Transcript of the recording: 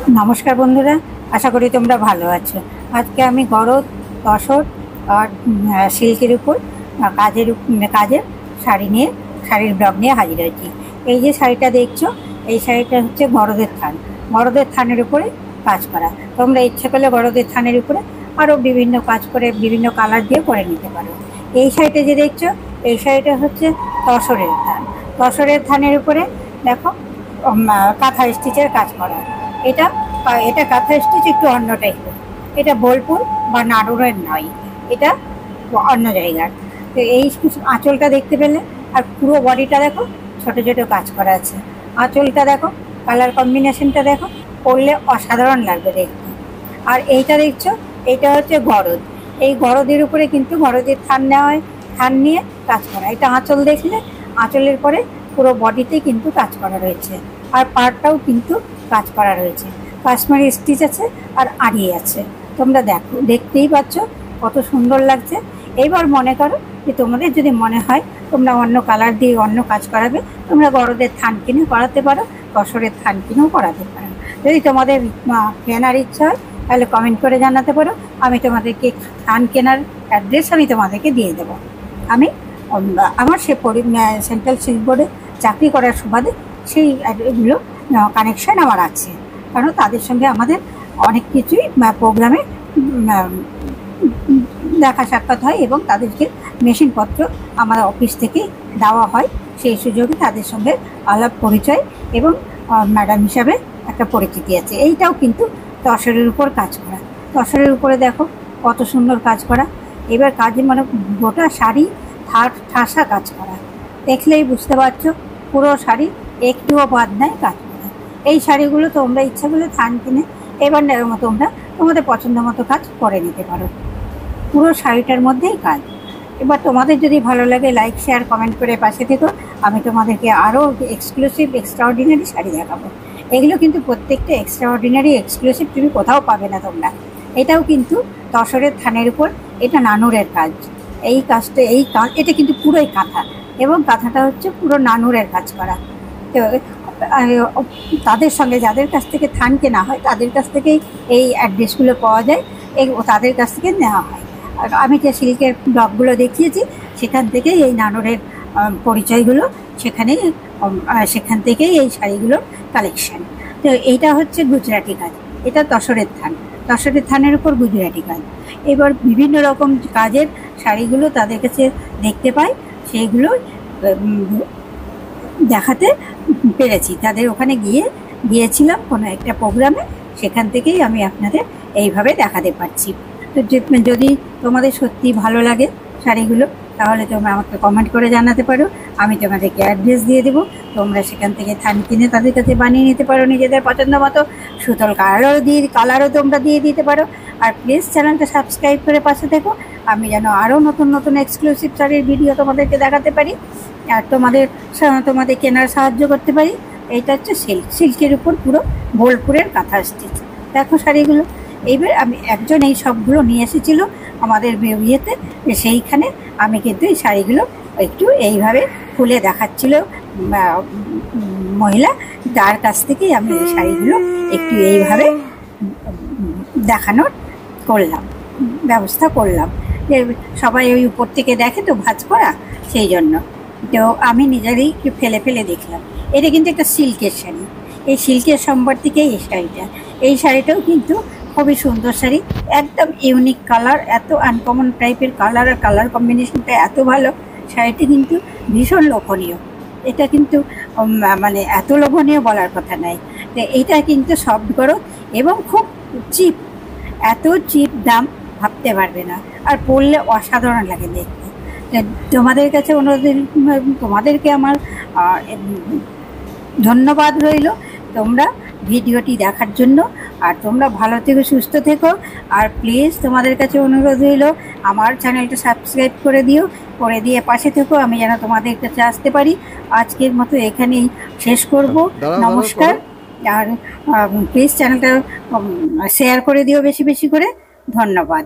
নমস্কার বন্ধুরা, আশা করি তোমরা ভালো আছো। আজকে আমি গরদ, তসর আর সিল্কের উপর কাজের শাড়ির ব্লগ নিয়ে হাজির হয়েছি। এই যে শাড়িটা দেখছো, এই শাড়িটা হচ্ছে গরদের থানের উপরে কাজ করা। তোমরা ইচ্ছে করলে গরদের থানের উপরে আরও বিভিন্ন কাজ করে বিভিন্ন কালার দিয়ে করে নিতে পারো। এই শাড়িটা যে দেখছো, এই শাড়িটা হচ্ছে তসরের থানের উপরে দেখো কাঁথা স্টিচের কাজ করা। এটা এটা কাঁথা স্টিচ একটু অন্য টাইপের, এটা বোলপুর বা নাড়ুরের নয়, এটা অন্য জায়গার। তো এই আঁচলটা দেখতে পেলে, আর পুরো বডিটা দেখো ছোট ছোট কাজ করা আছে। আঁচলটা দেখো, কালার কম্বিনেশনটা দেখো, পরলে অসাধারণ লাগবে দেখতে। আর এইটা দেখছো, এইটা হচ্ছে গরদ। এই গরদের উপরে কিন্তু গরদের থান নেওয়া হয়, থান নিয়ে কাজ করা। এটা আঁচল দেখলে, আঁচলের পরে পুরো বডিতে কিন্তু কাজ করা রয়েছে, আর পাড়টাও কিন্তু কাজ করা রয়েছে। কাশ্মীরি স্টিচ আছে আর আড়ি আছে। তোমরা দেখতেই পাচ্ছ কত সুন্দর লাগছে। এইবার মনে করো যে তোমাদের যদি মনে হয় তোমরা অন্য কালার দিয়ে অন্য কাজ করাবে, তোমরা গরদের থান কিনে করাতে পারো, তসরের থান কিনেও করাতে পারো। যদি তোমাদের কেনার ইচ্ছা হয় তাহলে কমেন্ট করে জানাতে পারো, আমি তোমাদেরকে থান কেনার অ্যাড্রেস আমি তোমাদেরকে দিয়ে দেবো। আমি আমার সেন্ট্রাল সিল্ক বোর্ডে চাকরি করার সুবাদে সেই এগুলো কানেকশান আমার আছে, কারণ তাদের সঙ্গে আমাদের অনেক কিছুই প্রোগ্রামে দেখা সাক্ষাৎ হয় এবং তাদেরকে মেশিনপত্র আমাদের অফিস থেকে দেওয়া হয়। সেই সুযোগে তাদের সঙ্গে আলাপ পরিচয় এবং ম্যাডাম হিসাবে একটা পরিচিতি আছে। এইটাও কিন্তু তসরের উপর কাজ করা। তসরের উপরে দেখো কত সুন্দর কাজ করা। এবার কাজে মানে গোটা শাড়ি ঠাসা কাজ করা, দেখলেই বুঝতে পারছো পুরো শাড়ি একটুও বাদ নাই কাজ করা। এই শাড়িগুলো তোমরা ইচ্ছা করলে থান কিনে এবার তোমরা তোমাদের পছন্দ মতো কাজ করে নিতে পারো। পুরো শাড়িটার মধ্যেই কাজ। এবার তোমাদের যদি ভালো লাগে লাইক শেয়ার কমেন্ট করে পাশে থেকো। আমি তোমাদেরকে আরও এক্সক্লুসিভ এক্সট্রাঅর্ডিনারি শাড়ি দেখাবো। এগুলো কিন্তু প্রত্যেকটা এক্সট্রাঅর্ডিনারি এক্সক্লুসিভ তুমি কোথাও পাবে না তোমরা। এটাও কিন্তু তসরের থানের উপর, এটা নানুরের কাজ। এই কাজটা এটা কিন্তু পুরোই কাঁথা, এবং কাঁথাটা হচ্ছে পুরো নানুরের কাজ করা। তো তাদের সঙ্গে যাদের কাছ থেকে থান কেনা হয় তাদের কাছ থেকেই এই অ্যাড্রেসগুলো পাওয়া যায়, তাদের কাছ থেকে নেওয়া হয়। আর আমি যে সিল্কের ব্লগগুলো দেখিয়েছি সেখান থেকেই এই নানুরের পরিচয়গুলো, সেখান থেকেই এই শাড়িগুলোর কালেকশান। তো এইটা হচ্ছে গুজরাটি কাজ, এটা তসরের থানের উপর গুজরাটি কাজ। এবার বিভিন্ন রকম কাজের শাড়িগুলো তাদের কাছে দেখতে পাই, সেইগুলো দেখাতে পেরেছি। তাদের ওখানে গিয়েছিলাম কোনো একটা প্রোগ্রামে, সেখান থেকেই আমি আপনাদের এইভাবে দেখাতে পারছি। তো যদি তোমাদের সত্যি ভালো লাগে শাড়িগুলো, তাহলে তোমরা আমাকে কমেন্ট করে জানাতে পারো, আমি তোমাদেরকে অ্যাড্রেস দিয়ে দেবো। তোমরা সেখান থেকে থান কিনে তাদের কাছে বানিয়ে নিতে পারো নিজেদের পছন্দ মতো। সুতোর কালারও তোমরা দিয়ে দিতে পারো। আর প্লিজ চ্যানেলটা সাবস্ক্রাইব করে পাশে থেকো, আমি যেন আরও নতুন নতুন এক্সক্লুসিভ শাড়ির ভিডিও তোমাদেরকে দেখাতে পারি আর তোমাদের কেনার সাহায্য করতে পারি। এইটা হচ্ছে সিল্কের উপর পুরো বোলপুরের কাঁথা স্টিচ। দেখো শাড়িগুলো। এইবার একজন এই সবগুলো নিয়ে এসেছিলো আমাদের বিয়েতে, সেইখানে আমি কিন্তু এই শাড়িগুলো একটু এইভাবে খুলে দেখাচ্ছিল মহিলা, তার কাছ থেকেই আমি এই শাড়িগুলো একটু এইভাবে দেখানোর ব্যবস্থা করলাম। যে সবাই ওই উপর থেকে দেখে তো ভাঁজ করা, সেই জন্য তো আমি নিজেরই একটু ফেলে দেখলাম। এটা কিন্তু একটা সিল্কের শাড়ি, এই সিল্কের সম্বর থেকে এই শাড়িটাও কিন্তু খুবই সুন্দর শাড়ি, একদম ইউনিক কালার, এত আনকমন টাইপের কালার, আর কালার কম্বিনেশনটা এত ভালো। শাড়িটি কিন্তু ভীষণ লোভনীয়। এটা কিন্তু মানে এত লোভনীয় বলার কথা নাই। তো এইটা কিন্তু সফট গরদ এবং খুব চিপ, এত চিপ দাম ভাবতে পারবে না, আর পরলে অসাধারণ লাগে দেখতে। তোমাদের কাছে তোমাদেরকে আমার ধন্যবাদ রইল তোমরা ভিডিওটি দেখার জন্য। আর তোমরা ভালো থেকো, সুস্থ থেকো। আর প্লিজ তোমাদের কাছে অনুরোধ রইল আমার চ্যানেলটা সাবস্ক্রাইব করে দিয়ে পাশে থেকো, আমি যেন তোমাদের কাছে আসতে পারি। আজকের মতো এখানেই শেষ করব। নমস্কার। আর প্লিজ চ্যানেলটা শেয়ার করে দিও বেশি বেশি করে। ধন্যবাদ।